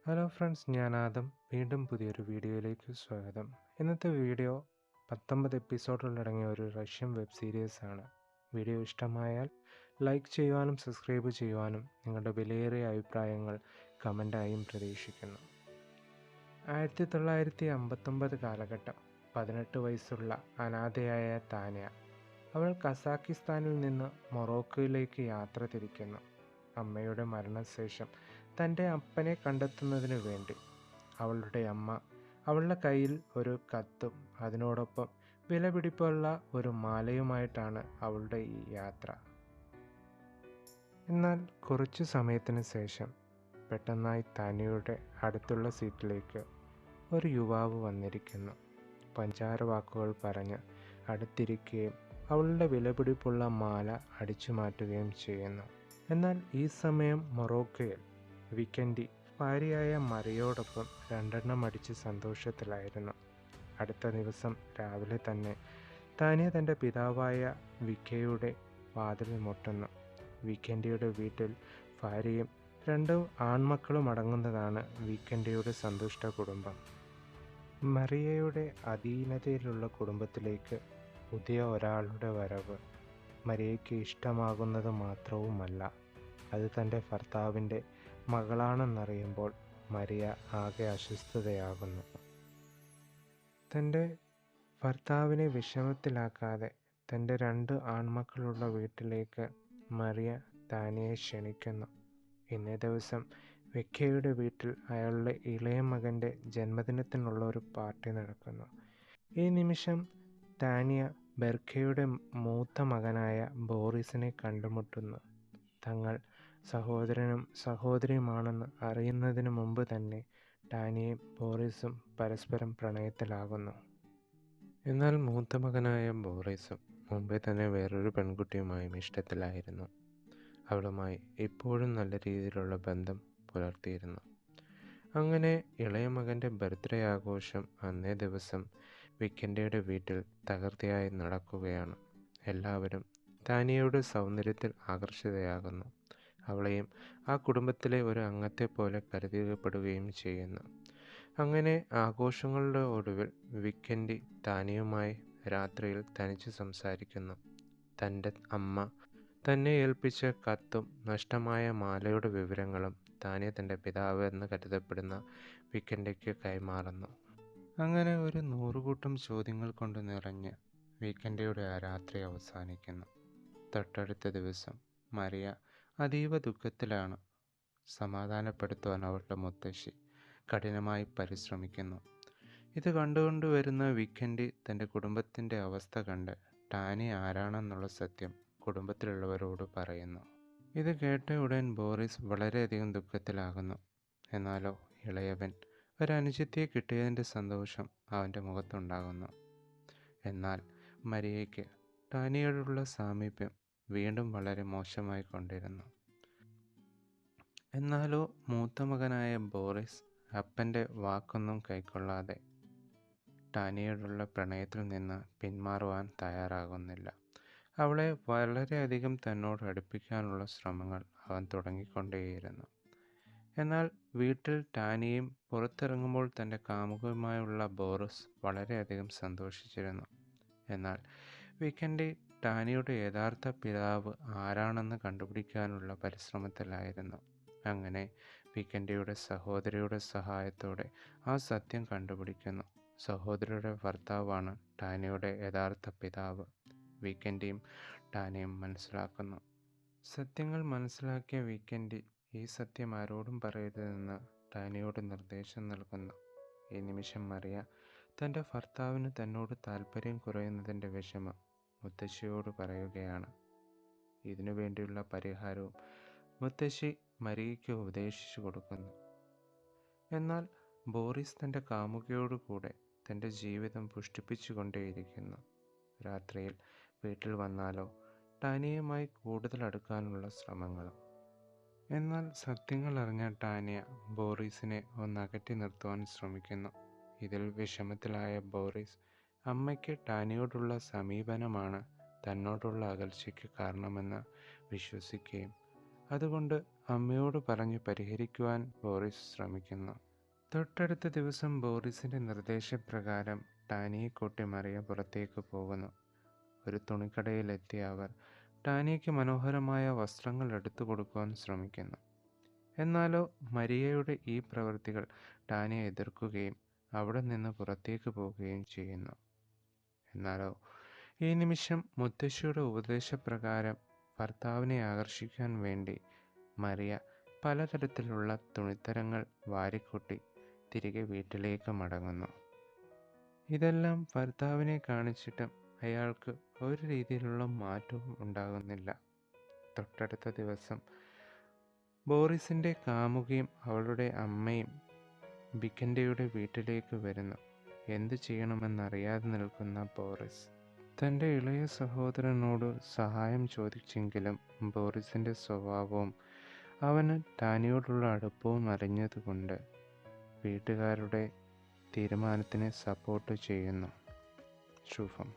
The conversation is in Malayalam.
ഹലോ ഫ്രണ്ട്സ്, ഞാൻ ആദം. വീണ്ടും പുതിയൊരു വീഡിയോയിലേക്ക് സ്വാഗതം. ഇന്നത്തെ വീഡിയോ 19 എപ്പിസോഡുകളടങ്ങിയ ഒരു റഷ്യൻ വെബ് സീരീസ് ആണ്. വീഡിയോ ഇഷ്ടമായാൽ ലൈക്ക് ചെയ്യുവാനും സബ്സ്ക്രൈബ് ചെയ്യുവാനും നിങ്ങളുടെ വിലയേറിയ അഭിപ്രായങ്ങൾ കമൻ്റായും പ്രതീക്ഷിക്കുന്നു. 1959 കാലഘട്ടം. 18 വയസ്സുള്ള അനാഥയായ താന്യ. അവൾ കസാക്കിസ്ഥാനിൽ നിന്ന് മൊറോക്കോയിലേക്ക് യാത്ര തിരിക്കുന്നു. അമ്മയുടെ മരണശേഷം തൻ്റെ അപ്പനെ കണ്ടെത്തുന്നതിനു വേണ്ടി. അവളുടെ അമ്മ അവളുടെ കയ്യിൽ ഒരു കത്തും അതിനോടൊപ്പം വിലപിടിപ്പുള്ള ഒരു മാലയുമായിട്ടാണ് അവളുടെ ഈ യാത്ര. എന്നാൽ കുറച്ചു സമയത്തിന് ശേഷം പെട്ടെന്നായി താന്യയുടെ അടുത്തുള്ള സീറ്റിലേക്ക് ഒരു യുവാവ് വന്നിരിക്കുന്നു. പഞ്ചാര വാക്കുകൾ പറഞ്ഞ് അടുത്തിരിക്കുകയും അവളുടെ വിലപിടിപ്പുള്ള മാല അടിച്ചു മാറ്റുകയും ചെയ്യുന്നു. എന്നാൽ ഈ സമയം മൊറോക്കോയിൽ വിക്കൻഡി ഭാര്യയായ മറിയോടൊപ്പം 2 അടിച്ച് സന്തോഷത്തിലായിരുന്നു. അടുത്ത ദിവസം രാവിലെ തന്നെ താന്യ തൻ്റെ പിതാവായ വിക്കയുടെ വാതിലിൽ മുട്ടുന്നു. വിക്കൻഡിയുടെ വീട്ടിൽ ഭാര്യയും 2 ആൺമക്കളും അടങ്ങുന്നതാണ് വിക്കൻഡിയുടെ സന്തുഷ്ട കുടുംബം. മറിയയുടെ അധീനതയിലുള്ള കുടുംബത്തിലേക്ക് പുതിയ ഒരാളുടെ വരവ് മറിയയ്ക്ക് ഇഷ്ടമാകുന്നത് മാത്രവുമല്ല, അത് തൻ്റെ ഭർത്താവിൻ്റെ മകളാണെന്നറിയുമ്പോൾ മറിയ ആകെ അസ്വസ്ഥതയാകുന്നു. തൻ്റെ ഭർത്താവിനെ വിഷമത്തിലാക്കാതെ തൻ്റെ 2 ആൺമക്കളുള്ള വീട്ടിലേക്ക് മറിയ താന്യയെ ക്ഷണിക്കുന്നു. ഇന്നേ ദിവസം വിക്കയുടെ വീട്ടിൽ അയാളുടെ ഇളയ മകൻ്റെ ജന്മദിനത്തിനുള്ള ഒരു പാർട്ടി നടക്കുന്നു. ഈ നിമിഷം താന്യ ബെർഖയുടെ മൂത്ത മകനായ ബോറിസിനെ കണ്ടുമുട്ടുന്നു. തങ്ങൾ സഹോദരനും സഹോദരിയുമാണെന്ന് അറിയുന്നതിന് മുമ്പ് തന്നെ ടാനിയയും ബോറിസും പരസ്പരം പ്രണയത്തിലാകുന്നു. എന്നാൽ മൂത്ത മകനായ ബോറിസും മുമ്പേ തന്നെ വേറൊരു പെൺകുട്ടിയുമായും ഇഷ്ടത്തിലായിരുന്നു. അവളുമായി ഇപ്പോഴും നല്ല രീതിയിലുള്ള ബന്ധം പുലർത്തിയിരുന്നു. അങ്ങനെ ഇളയ മകൻ്റെ ബർത്ത്ഡേ ആഘോഷം അന്നേ ദിവസം വിക്കൻഡിയുടെ വീട്ടിൽ തകൃതിയായി നടക്കുകയാണ്. എല്ലാവരും താനിയയുടെ സൗന്ദര്യത്തിൽ ആകർഷിതയാകുന്നു. അവളെയും ആ കുടുംബത്തിലെ ഒരു അംഗത്തെ പോലെ കരുതപ്പെടുകയും ചെയ്യുന്നു. അങ്ങനെ ആഘോഷങ്ങളുടെ ഒടുവിൽ വിക്കൻഡി താനിയുമായി രാത്രിയിൽ തനിച്ച് സംസാരിക്കുന്നു. തൻ്റെ അമ്മ തന്നെ ഏൽപ്പിച്ച കത്തും നഷ്ടമായ മാലയുടെ വിവരങ്ങളും താന്യ തൻ്റെ പിതാവ് എന്ന് കരുതപ്പെടുന്ന വിക്കൻഡിക്ക് കൈമാറുന്നു. അങ്ങനെ ഒരു 100 കൂട്ടം ചോദ്യങ്ങൾ കൊണ്ട് നിറഞ്ഞ് വിക്കൻഡിയുടെ ആ രാത്രി അവസാനിക്കുന്നു. തൊട്ടടുത്ത ദിവസം മറിയ അതീവ ദുഃഖത്തിലാണ്. സമാധാനപ്പെടുത്തുവാൻ അവളുടെ മുത്തശ്ശി കഠിനമായി പരിശ്രമിക്കുന്നു. ഇത് കണ്ടുകൊണ്ടുവരുന്ന വിക്കൻഡി തൻ്റെ കുടുംബത്തിൻ്റെ അവസ്ഥ കണ്ട് ടാനി ആരാണെന്നുള്ള സത്യം കുടുംബത്തിലുള്ളവരോട് പറയുന്നു. ഇത് കേട്ട ഉടൻ ബോറിസ് വളരെയധികം ദുഃഖത്തിലാകുന്നു. എന്നാലോ ഇളയവൻ ഒരനുജത്തിയെ കിട്ടിയതിൻ്റെ സന്തോഷം അവൻ്റെ മുഖത്തുണ്ടാകുന്നു. എന്നാൽ മരിയയ്ക്ക് ടാനിയോടുള്ള സാമീപ്യം വീണ്ടും വളരെ മോശമായി കൊണ്ടിരുന്നു. എന്നാലോ മൂത്ത മകനായ ബോറിസ് അപ്പൻ്റെ വാക്കൊന്നും കൈക്കൊള്ളാതെ ടാനിയോടുള്ള പ്രണയത്തിൽ നിന്ന് പിന്മാറുവാൻ തയ്യാറാകുന്നില്ല. അവളെ വളരെയധികം തന്നോട് അടുപ്പിക്കാനുള്ള ശ്രമങ്ങൾ അവൻ തുടങ്ങിക്കൊണ്ടേയിരുന്നു. എന്നാൽ വീട്ടിൽ ടാനിയും പുറത്തിറങ്ങുമ്പോൾ തൻ്റെ കാമുകനുമായുള്ള ബോറിസ് വളരെയധികം സന്തോഷിച്ചിരുന്നു. എന്നാൽ വിക്കൻഡി ടാനിയുടെ യഥാർത്ഥ പിതാവ് ആരാണെന്ന് കണ്ടുപിടിക്കാനുള്ള പരിശ്രമത്തിലായിരുന്നു. അങ്ങനെ വിക്കൻഡിയുടെ സഹോദരിയുടെ സഹായത്തോടെ ആ സത്യം കണ്ടുപിടിക്കുന്നു. സഹോദരിയുടെ ഭർത്താവാണ് ടാനിയുടെ യഥാർത്ഥ പിതാവ്. വിക്കൻഡിയും ടാനിയും മനസ്സിലാക്കുന്നു. സത്യങ്ങൾ മനസ്സിലാക്കിയ വിക്കൻഡി ഈ സത്യം ആരോടും പറയരുതെന്ന് ടാനിയോട് നിർദ്ദേശം നൽകുന്നു. ഈ നിമിഷം മറിയ തൻ്റെ ഭർത്താവിന് തന്നോട് താല്പര്യം കുറയുന്നതിൻ്റെ വിഷമം മുത്തശ്ശിയോട് പറയുകയാണ്. ഇതിനു വേണ്ടിയുള്ള പരിഹാരവും മുത്തശ്ശി മരിയയ്ക്ക് ഉപദേശിച്ചു കൊടുക്കുന്നു. എന്നാൽ ബോറിസ് തൻ്റെ കാമുകിയോട് കൂടെ തൻ്റെ ജീവിതം പുഷ്ടിപ്പിച്ചുകൊണ്ടേയിരിക്കുന്നു. രാത്രിയിൽ വീട്ടിൽ വന്നാലോ ടാനിയുമായി കൂടുതൽ അടുക്കാനുള്ള ശ്രമങ്ങളും. എന്നാൽ സത്യങ്ങൾ അറിഞ്ഞ ടാനിയ ബോറിസിനെ ഒന്നകറ്റി നിർത്തുവാൻ ശ്രമിക്കുന്നു. ഇതിൽ വിഷമത്തിലായ ബോറിസ് അമ്മയ്ക്ക് ടാനിയോടുള്ള സമീപനമാണ് തന്നോടുള്ള അകൽച്ചയ്ക്ക് കാരണമെന്ന് വിശ്വസിക്കുകയും അതുകൊണ്ട് അമ്മയോട് പറഞ്ഞ് പരിഹരിക്കുവാൻ ബോറിസ് ശ്രമിക്കുന്നു. തൊട്ടടുത്ത ദിവസം ബോറിസിൻ്റെ നിർദ്ദേശപ്രകാരം ടാനിയെ കൂട്ടി മറിയ പുറത്തേക്ക് പോകുന്നു. ഒരു തുണിക്കടയിലെത്തിയ അവർ ടാനിയയ്ക്ക് മനോഹരമായ വസ്ത്രങ്ങൾ എടുത്തു കൊടുക്കുവാൻ ശ്രമിക്കുന്നു. എന്നാലോ മരിയയുടെ ഈ പ്രവൃത്തികൾ ടാനിയ എതിർക്കുകയും അവിടെ നിന്ന് പുറത്തേക്ക് പോവുകയും ചെയ്യുന്നു. എന്നാലോ ഈ നിമിഷം മുത്തശ്ശിയുടെ ഉപദേശപ്രകാരം ഭർത്താവിനെ ആകർഷിക്കാൻ വേണ്ടി മറിയ പലതരത്തിലുള്ള തുണിത്തരങ്ങൾ വാരിക്കൂട്ടി തിരികെ വീട്ടിലേക്ക് മടങ്ങുന്നു. ഇതെല്ലാം ഭർത്താവിനെ കാണിച്ചിട്ടും അയാൾക്ക് ഒരു രീതിയിലുള്ള മാറ്റവും ഉണ്ടാകുന്നില്ല. തൊട്ടടുത്ത ദിവസം ബോറിസിൻ്റെ കാമുകിയും അവളുടെ അമ്മയും ബിക്കൻഡയുടെ വീട്ടിലേക്ക് വരുന്നു. എന്തു ചെയ്യണമെന്നറിയാതെ നിൽക്കുന്ന ബോറിസ് തൻ്റെ ഇളയ സഹോദരനോട് സഹായം ചോദിച്ചെങ്കിലും ബോറിസിൻ്റെ സ്വഭാവവും അവന് ടാനിയോടുള്ള അടുപ്പവും അറിഞ്ഞതുകൊണ്ട് വീട്ടുകാരുടെ തീരുമാനത്തിനെ സപ്പോർട്ട് ചെയ്യുന്നു. ശുഭം.